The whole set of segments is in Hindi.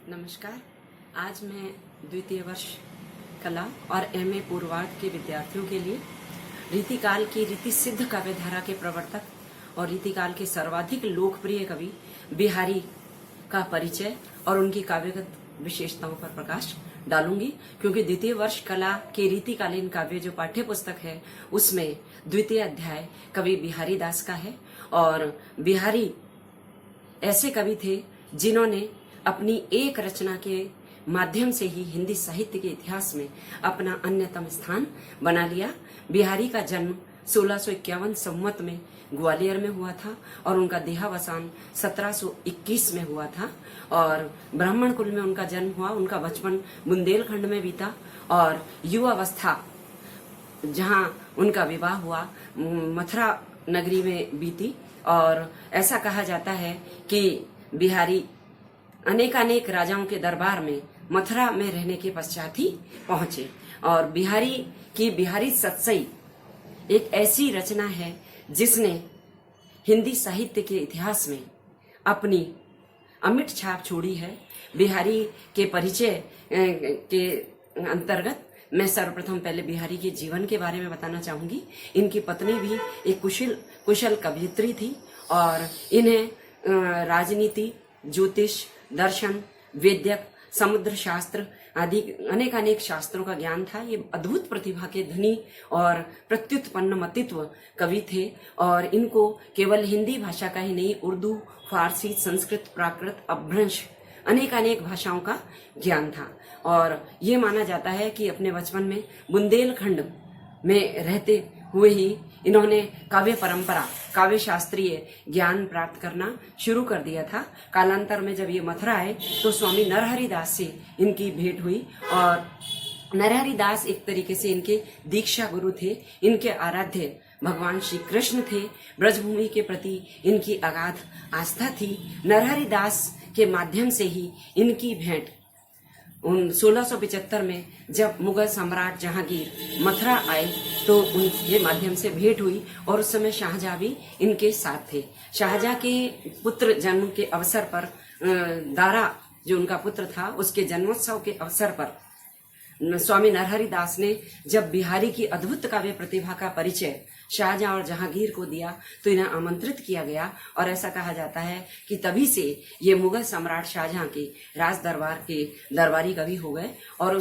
नमस्कार। आज मैं द्वितीय वर्ष कला और एमए पूर्वार्ध के विद्यार्थियों के लिए रीतिकाल की रीति सिद्ध काव्यधारा के प्रवर्तक और रीतिकाल के सर्वाधिक लोकप्रिय कवि बिहारी का परिचय और उनकी काव्यगत विशेषताओं पर प्रकाश डालूंगी, क्योंकि द्वितीय वर्ष कला के रीतिकालीन काव्य जो पाठ्य पुस्तक है उसमें द्वितीय अध्याय कवि बिहारी दास का है। और बिहारी ऐसे कवि थे जिन्होंने अपनी एक रचना के माध्यम से ही हिंदी साहित्य के इतिहास में अपना अन्यतम स्थान बना लिया। बिहारी का जन्म 1651 संवत में ग्वालियर में हुआ था और उनका देहावसान 1721 में हुआ था। और ब्राह्मण कुल में उनका जन्म हुआ। उनका बचपन बुंदेलखंड में बीता और युवावस्था जहां उनका विवाह हुआ मथुरा नगरी में बीती। और ऐसा कहा जाता है कि बिहारी अनेकानेक राजाओं के दरबार में मथुरा में रहने के पश्चात ही पहुंचे। और बिहारी की बिहारी सतसई एक ऐसी रचना है जिसने हिंदी साहित्य के इतिहास में अपनी अमिट छाप छोड़ी है। बिहारी के परिचय के अंतर्गत मैं सर्वप्रथम पहले बिहारी के जीवन के बारे में बताना चाहूंगी। इनकी पत्नी भी एक कुशल कवयित्री थी और इन्हें राजनीति, ज्योतिष, दर्शन, वेद्यक, समुद्र शास्त्र आदि अनेकानेक शास्त्रों का ज्ञान था। ये अद्भुत प्रतिभा के धनी और प्रत्युत्पन्न मतित्व कवि थे और इनको केवल हिंदी भाषा का ही नहीं, उर्दू, फारसी, संस्कृत, प्राकृत, अपभ्रंश अनेकानेक भाषाओं का ज्ञान था। और ये माना जाता है कि अपने बचपन में बुंदेलखंड में रहते हुए ही इन्होंने काव्य परंपरा, काव्य शास्त्रीय ज्ञान प्राप्त करना शुरू कर दिया था। कालांतर में जब ये मथुरा आए तो स्वामी नरहरि दास से इनकी भेंट हुई और नरहरि दास एक तरीके से इनके दीक्षा गुरु थे। इनके आराध्य भगवान श्री कृष्ण थे। ब्रजभूमि के प्रति इनकी अगाध आस्था थी। नरहरि दास के माध्यम से ही इनकी भेंट 1675 में जब मुगल सम्राट जहांगीर मथुरा आए तो उनके माध्यम से भेंट हुई और उस समय शाहजहां भी इनके साथ थे। शाहजहां के पुत्र जन्म के अवसर पर दारा जो उनका पुत्र था उसके जन्मोत्सव के अवसर पर स्वामी नरहरि दास ने जब बिहारी की अद्भुत काव्य प्रतिभा का परिचय शाहजहां और जहांगीर को दिया तो इन्हें आमंत्रित किया गया। और ऐसा कहा जाता है कि तभी से ये मुगल सम्राट शाहजहां के राज दरबार के दरबारी कवि हो गए। और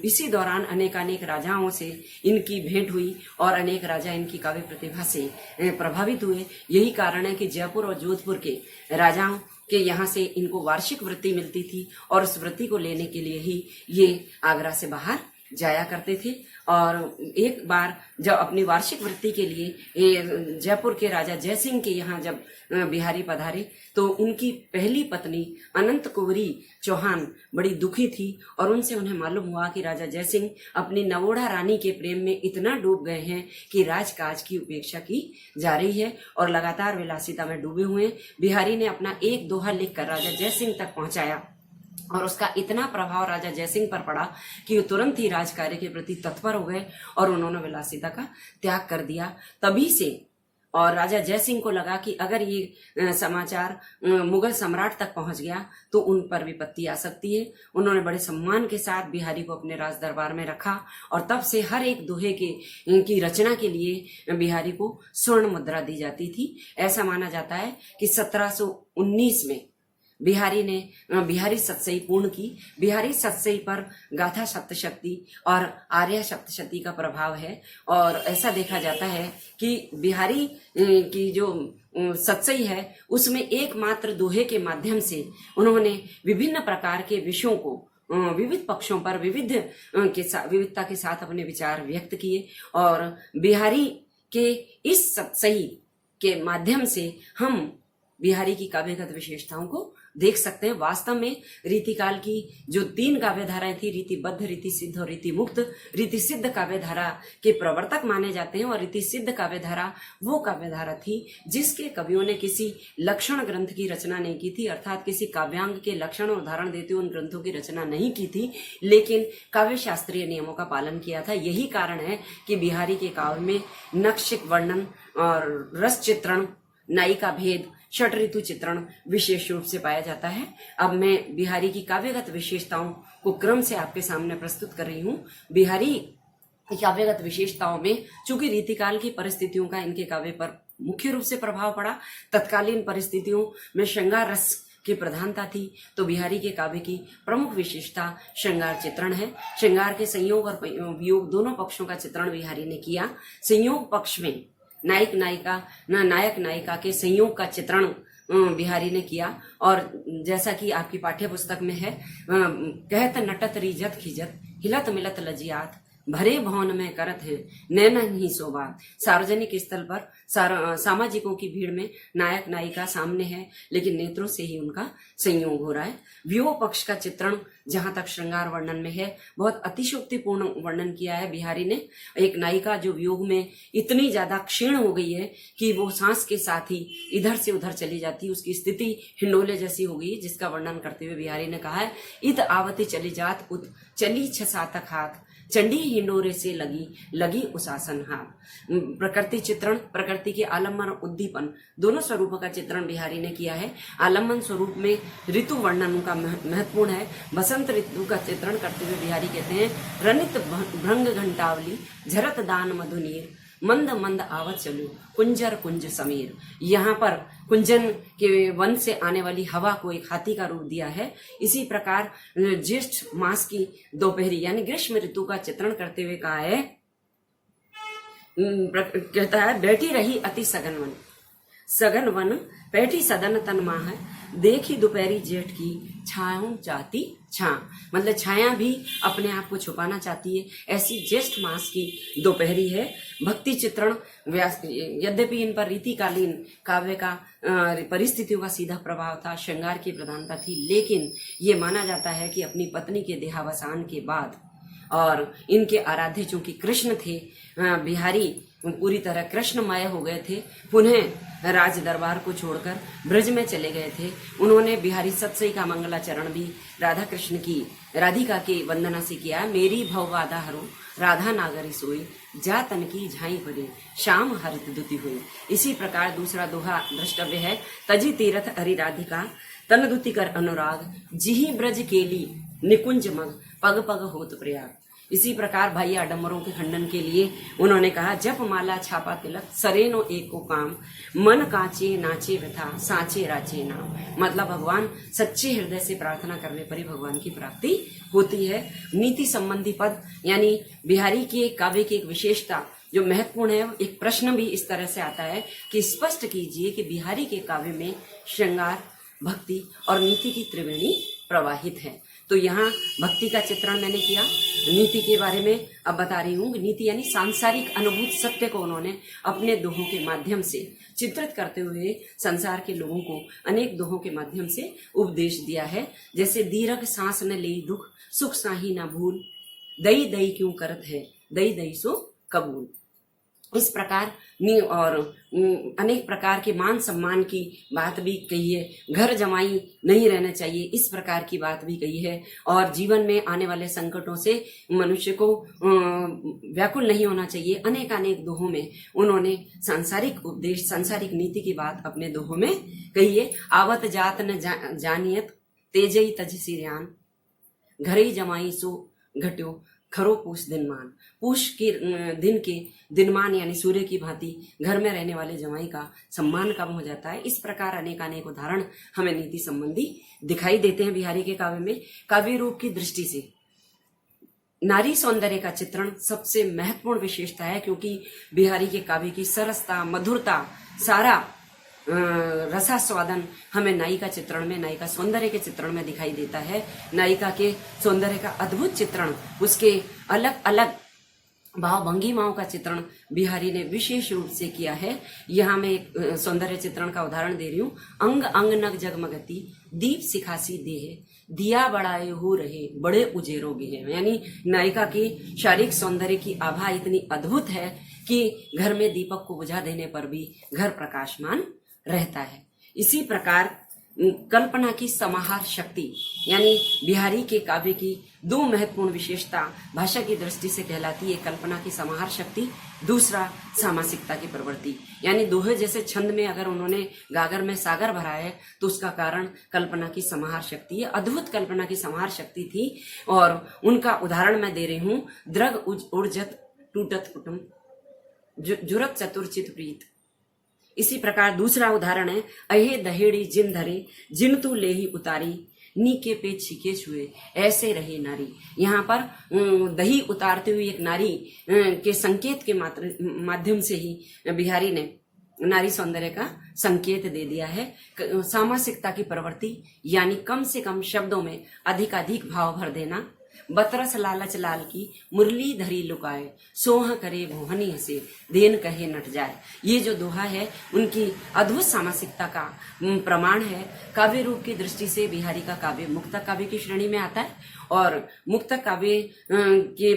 इसी दौरान अनेकानेक राजाओं से इनकी भेंट हुई और अनेक राजा इनकी काव्य प्रतिभा से प्रभावित हुए। यही कारण है कि जयपुर और जोधपुर के राजाओं कि यहाँ से इनको वार्षिक वृत्ति मिलती थी और उस वृत्ति को लेने के लिए ही ये आगरा से बाहर जाया करते थे। और एक बार जब अपनी वार्षिक वृत्ति के लिए जयपुर के राजा जयसिंह के यहाँ जब बिहारी पधारे तो उनकी पहली पत्नी अनंत कुंवरी चौहान बड़ी दुखी थी और उनसे उन्हें मालूम हुआ कि राजा जयसिंह अपनी नवोढ़ा रानी के प्रेम में इतना डूब गए हैं कि राजकाज की उपेक्षा की जा रही है और लगातार विलासिता में डूबे हुए हैं। बिहारी ने अपना एक दोहा लिखकर राजा जयसिंह तक पहुंचाया और उसका इतना प्रभाव राजा जयसिंह पर पड़ा कि वो तुरंत ही राजकार्य के प्रति तत्पर हो गए और उन्होंने विलासिता का त्याग कर दिया। तभी से और राजा जयसिंह को लगा कि अगर ये समाचार मुगल सम्राट तक पहुंच गया तो उन पर विपत्ति आ सकती है। उन्होंने बड़े सम्मान के साथ बिहारी को अपने राज दरबार में रखा और तब से हर एक दोहे की रचना के लिए बिहारी को स्वर्ण मुद्रा दी जाती थी। ऐसा माना जाता है कि 1719 में बिहारी ने बिहारी सतसई पूर्ण की। बिहारी सतसई पर गाथा सप्तशती और आर्या सप्तशती का प्रभाव है और ऐसा देखा जाता है कि बिहारी की जो सतसई है उसमें एकमात्र दोहे के माध्यम से उन्होंने विभिन्न प्रकार के विषयों को विविध पक्षों पर विविधता के साथ अपने विचार व्यक्त किए। और बिहारी के इस सतसई के माध्यम से हम बिहारी की काव्यगत विशेषताओं को देख सकते हैं। वास्तव में रीतिकाल की जो 3 काव्यधाराएं थी, रीतिबद्ध, रीति सिद्ध और रीति मुक्त, रीति सिद्ध काव्यधारा के प्रवर्तक माने जाते हैं। और रीति सिद्ध काव्यधारा वो काव्यधारा थी जिसके कवियों ने किसी लक्षण ग्रंथ की रचना नहीं की थी, अर्थात किसी काव्यांग के लक्षण और उदाहरण देते हुए उन ग्रंथों की रचना नहीं की थी, लेकिन काव्य शास्त्रीय नियमों का पालन किया था। यही कारण है कि बिहारी के काव्य में नक्षिक वर्णन और रस चित्रण, नायिका भेद, षट ऋतु चित्रण विशेष रूप से पाया जाता है। अब मैं बिहारी की काव्यगत विशेषताओं को क्रम से आपके सामने प्रस्तुत कर रही हूँ। बिहारी काव्यगत विशेषताओं में चूंकि रीतिकाल की परिस्थितियों का इनके काव्य पर मुख्य रूप से प्रभाव पड़ा, तत्कालीन परिस्थितियों में श्रृंगार रस की प्रधानता थी, तो बिहारी के काव्य की प्रमुख विशेषता श्रृंगार चित्रण है। श्रृंगार के संयोग और वियोग दोनों पक्षों का चित्रण बिहारी ने किया। संयोग पक्ष में नायक नायिका के संयोग का चित्रण बिहारी ने किया, और जैसा कि आपकी पाठ्य पुस्तक में है, कहत नटत रिजत खिजत हिलत मिलत लजियात भरे भवन में करत है नैनन ही शोभा। सार्वजनिक स्थल पर सामाजिकों की भीड़ में नायक नायिका सामने है, लेकिन नेत्रों से ही उनका संयोग हो रहा है। वियोग पक्ष का चित्रण जहां तक श्रृंगार वर्णन में है, बहुत अतिशयोक्तिपूर्ण वर्णन किया है बिहारी ने। एक नायिका जो वियोग में इतनी ज्यादा क्षीण हो गई है कि वो सांस के साथ ही इधर से उधर चली जाती, उसकी स्थिति हिंडोले जैसी हो गई, जिसका वर्णन करते हुए बिहारी ने कहा है, इत आवती चली जात उत चली छसातक हाथ चंडी हिंडोरे से लगी उसासन हाथ। प्रकृति चित्रण, प्रकृति के आलम्बन और उद्दीपन दोनों स्वरूपों का चित्रण बिहारी ने किया है। आलम्बन स्वरूप में ऋतु वर्णन का महत्वपूर्ण है। बसंत ऋतु का चित्रण करते हुए बिहारी कहते हैं, रनित भृंग घंटावली झरत दान मधुनीर मंद मंद आवत चलो कुंजर कुंज समीर। यहाँ पर कुंजन के वन से आने वाली हवा को एक हाथी का रूप दिया है। इसी प्रकार ज्येष्ठ मास की दोपहरी यानी ग्रीष्म ऋतु का चित्रण करते हुए कहा है, कहता है, बैठी रही अति सघन वन बैठी सदन तन माह देखी दोपहरी जेठ की छायाओं चाहती छा। मतलब छाया भी अपने आप को छुपाना चाहती है, ऐसी ज्येष्ठ मास की दोपहरी है। भक्ति चित्रण, यद्यपि इन पर रीतिकालीन काव्य का परिस्थितियों का सीधा प्रभाव था, श्रृंगार की प्रधानता थी, लेकिन ये माना जाता है कि अपनी पत्नी के देहावसान के बाद और इनके आराध्य चूंकि कृष्ण थे, बिहारी पूरी तरह कृष्णमय हो गए थे, पुनः राज दरबार को छोड़कर ब्रज में चले गए थे। उन्होंने बिहारी सतसई का मंगलाचरण भी राधा कृष्ण की राधिका की वंदना से किया। मेरी भवबाधा हरो राधा नागरी सोई जा तन की झाई परे श्याम हरित दुति हुई। इसी प्रकार दूसरा दोहा द्रष्टव्य है, तजी तीरथ हरि राधिका तन दुति कर अनुराग जिही ब्रज केली निकुंज मग पग पग होत प्रयाग। इसी प्रकार भाई आडम्बरों के खंडन के लिए उन्होंने कहा, जप माला छापा तिलक सरेनो एको काम मन कांचे नाचे व्यथा सांचे राचे नाम। मतलब भगवान सच्चे हृदय से प्रार्थना करने पर ही भगवान की प्राप्ति होती है। नीति संबंधी पद यानी बिहारी की काव्य की एक विशेषता जो महत्वपूर्ण है, एक प्रश्न भी इस तरह से आता है कि स्पष्ट कीजिए कि बिहारी के काव्य में श्रृंगार, भक्ति और नीति की त्रिवेणी प्रवाहित है। तो यहाँ भक्ति का चित्रण मैंने किया। नीति के बारे में अब बता रही हूँ। नीति यानी सांसारिक अनुभूत सत्य को उन्होंने अपने दोहों के माध्यम से चित्रित करते हुए संसार के लोगों को अनेक दोहों के माध्यम से उपदेश दिया है। जैसे दीर्घ सांस न ले दुख सुख साही न भूल दई दई क्यों करत है दई दई सो कबूल। इस प्रकार और अनेक प्रकार के मान सम्मान की बात भी कही है। घर जमाई नहीं रहना चाहिए, इस प्रकार की बात भी कही है। और जीवन में आने वाले संकटों से मनुष्य को व्याकुल नहीं होना चाहिए। अनेक दोहों में उन्होंने सांसारिक उपदेश, सांसारिक नीति की बात अपने दोहों में कही है। आवत जात न जानियत तेजई तज सिरयान घरई जमाई सो घट्यो खरो पूछ दिनमान। पूछ के दिन के दिनमान यानी सूर्य की भांति घर में रहने वाले जमाई का सम्मान कम हो जाता है। इस प्रकार अनेक उदाहरण हमें नीति संबंधी दिखाई देते हैं बिहारी के काव्य में। काव्य रूप की दृष्टि से नारी सौंदर्य का चित्रण सबसे महत्वपूर्ण विशेषता है, क्योंकि बिहारी के काव्य की सरसता, मधुरता, सारा रसास्वादन हमें नायिका चित्रण में, नायिका सौंदर्य के चित्रण में दिखाई देता है। नायिका के सौंदर्य का अद्भुत चित्रण, उसके अलग अलग भाव भंगिमाओं का चित्रण बिहारी ने विशेष रूप से किया है। यहाँ मैं एक सौंदर्य चित्रण का उदाहरण दे रही हूँ। अंग अंग नग जगमगती दीप सिखासी देह दिया बड़ाए हो रहे बड़े उजेरों गे। यानी नायिका की शारीरिक सौंदर्य की आभा इतनी अद्भुत है कि घर में दीपक को बुझा देने पर भी घर प्रकाशमान रहता है। इसी प्रकार कल्पना की समाहार शक्ति, यानी बिहारी के काव्य की दो महत्वपूर्ण विशेषता भाषा की दृष्टि से कहलाती है, कल्पना की समाहार शक्ति, दूसरा सामासिकता की प्रवृत्ति। यानी दोहे जैसे छंद में अगर उन्होंने गागर में सागर भरा है तो उसका कारण कल्पना की समाहार शक्ति है, अद्भुत कल्पना की समाहार शक्ति थी। और उनका उदाहरण मैं दे रही हूं, द्रग उर्जत टूटत कुटुम जुरत चतुर्चित प्रीत। इसी प्रकार दूसरा उदाहरण है, अहे दहेड़ी जिन धरे जिन तू लेही उतारी नीके पे छिके छुए ऐसे रहे नारी। यहाँ पर दही उतारते हुए एक नारी के संकेत के माध्यम से ही बिहारी ने नारी सौंदर्य का संकेत दे दिया है। सामासिकता की प्रवृत्ति यानी कम से कम शब्दों में अधिकाधिक भाव भर देना। बतरस लालच लाल की मुरली धरी लुकाए सोह करे मोहनी हसे देन कहे नट जाए। ये जो दोहा है उनकी अद्भुत सामासिकता का प्रमाण है। काव्य रूप की दृष्टि से बिहारी का काव्य मुक्तक काव्य की श्रेणी में आता है और मुक्तक काव्य के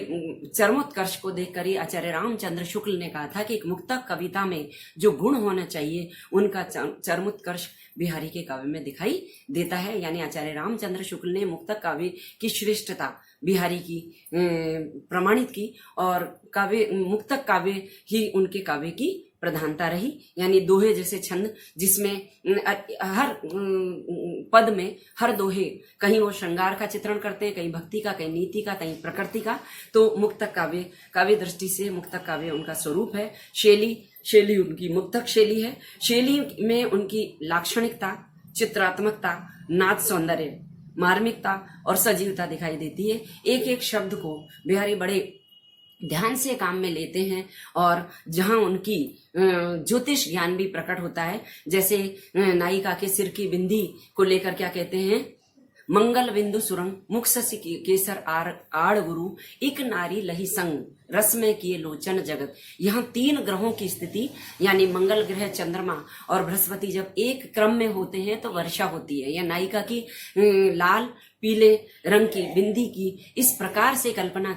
चरमोत्कर्ष को देखकर ही आचार्य रामचंद्र शुक्ल ने कहा था कि एक मुक्तक कविता में जो गुण होना चाहिए उनका चरमोत्कर्ष बिहारी के काव्य में दिखाई देता है। यानी आचार्य रामचंद्र शुक्ल ने मुक्तक काव्य की श्रेष्ठता बिहारी की प्रमाणित की और काव्य मुक्तक काव्य ही उनके काव्य की प्रधानता रही। यानी दोहे जैसे छंद जिसमें हर पद में हर दोहे कहीं वो श्रृंगार का चित्रण करते हैं, कहीं भक्ति का, कहीं नीति का, कहीं प्रकृति का। तो मुक्तक काव्य दृष्टि से मुक्तक काव्य उनका स्वरूप है। शैली उनकी मुक्तक शैली है। शैली में उनकी लाक्षणिकता, चित्रात्मकता, नाद सौंदर्य, मार्मिकता और सजीवता दिखाई देती है। एक एक शब्द को बिहारी बड़े ध्यान से काम में लेते हैं और जहां उनकी ज्योतिष ज्ञान भी प्रकट होता है। जैसे नायिका के सिर की बिंदी को लेकर क्या कहते हैं, मंगल बिंदु सुरंग मुख ससी केसर आड़ गुरु एक नारी लही संग रस में किए लोचन जगत। यहाँ 3 ग्रहों की स्थिति यानी मंगल ग्रह, चंद्रमा और बृहस्पति जब एक क्रम में होते हैं तो वर्षा होती है। या नायिका की लाल पीले रंग की बिंदी की इस प्रकार से कल्पना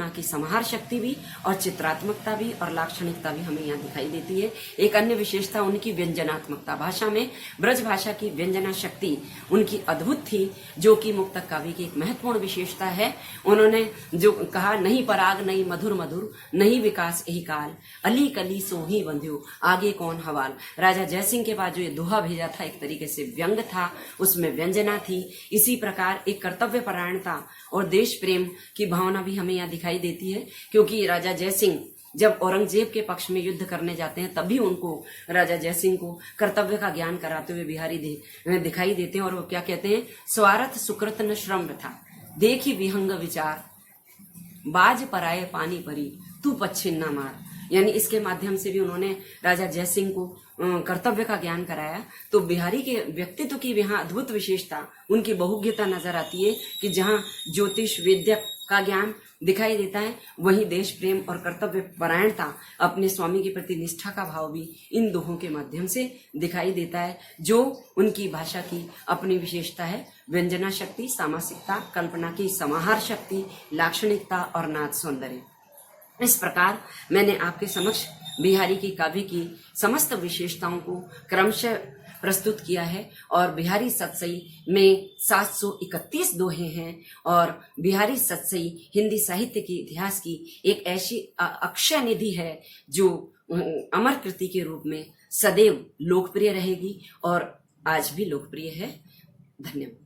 की समाहार शक्ति भी और चित्रात्मकता भी और लाक्षणिकता भी हमें यहाँ दिखाई देती है। एक अन्य विशेषता उनकी व्यंजनात्मकता, भाषा में ब्रज भाषा की व्यंजना शक्ति उनकी अद्भुत थी, जो कि मुक्तक काव्य की एक महत्वपूर्ण विशेषता है। उन्होंने जो कहा, नहीं पराग नहीं मधुर मधुर नहीं विकास यही काल अली कली सोही बंध्यो आगे कौन हवाल। राजा जयसिंह के पास जो ये दोहा भेजा था एक तरीके से व्यंग था, उसमें व्यंजना थी। इसी प्रकार एक कर्तव्य परायणता और देश प्रेम की भावना भी हमें यहाँ दिखाई देती है, क्योंकि राजा जयसिंह जब औरंगजेब के पक्ष में युद्ध करने जाते हैं तभी उनको राजा जयसिंह को कर्तव्य का ज्ञान कराते हुए बिहारी दिखाई देते हैं। और वो क्या कहते हैं, स्वार्थ सुकृत न श्रम था देखी विहंग विचार बाज पराए पानी परी तू पच्छिन न मार। यानी इसके माध्यम से भी उन्होंने राजा जयसिंह को कर्तव्य का ज्ञान कराया। तो बिहारी के व्यक्तित्व की यहाँ अद्भुत विशेषता, उनकी बहुज्ञता नजर आती है कि जहाँ ज्योतिष वेद्य का ज्ञान दिखाई देता है, वहीं देश प्रेम और कर्तव्य परायणता, अपने स्वामी के प्रति निष्ठा का भाव भी इन दोहों के माध्यम से दिखाई देता है, जो उनकी भाषा की अपनी विशेषता है। व्यंजना शक्ति, सामासिकता, कल्पना की समाहार शक्ति, लाक्षणिकता और नाद सौंदर्य। इस प्रकार मैंने आपके समक्ष बिहारी की काव्य की समस्त विशेषताओं को क्रमशः प्रस्तुत किया है। और बिहारी सतसई में 731 दोहे हैं और बिहारी सतसई हिंदी साहित्य के इतिहास की एक ऐसी अक्षय निधि है जो अमर कृति के रूप में सदैव लोकप्रिय रहेगी और आज भी लोकप्रिय है। धन्यवाद।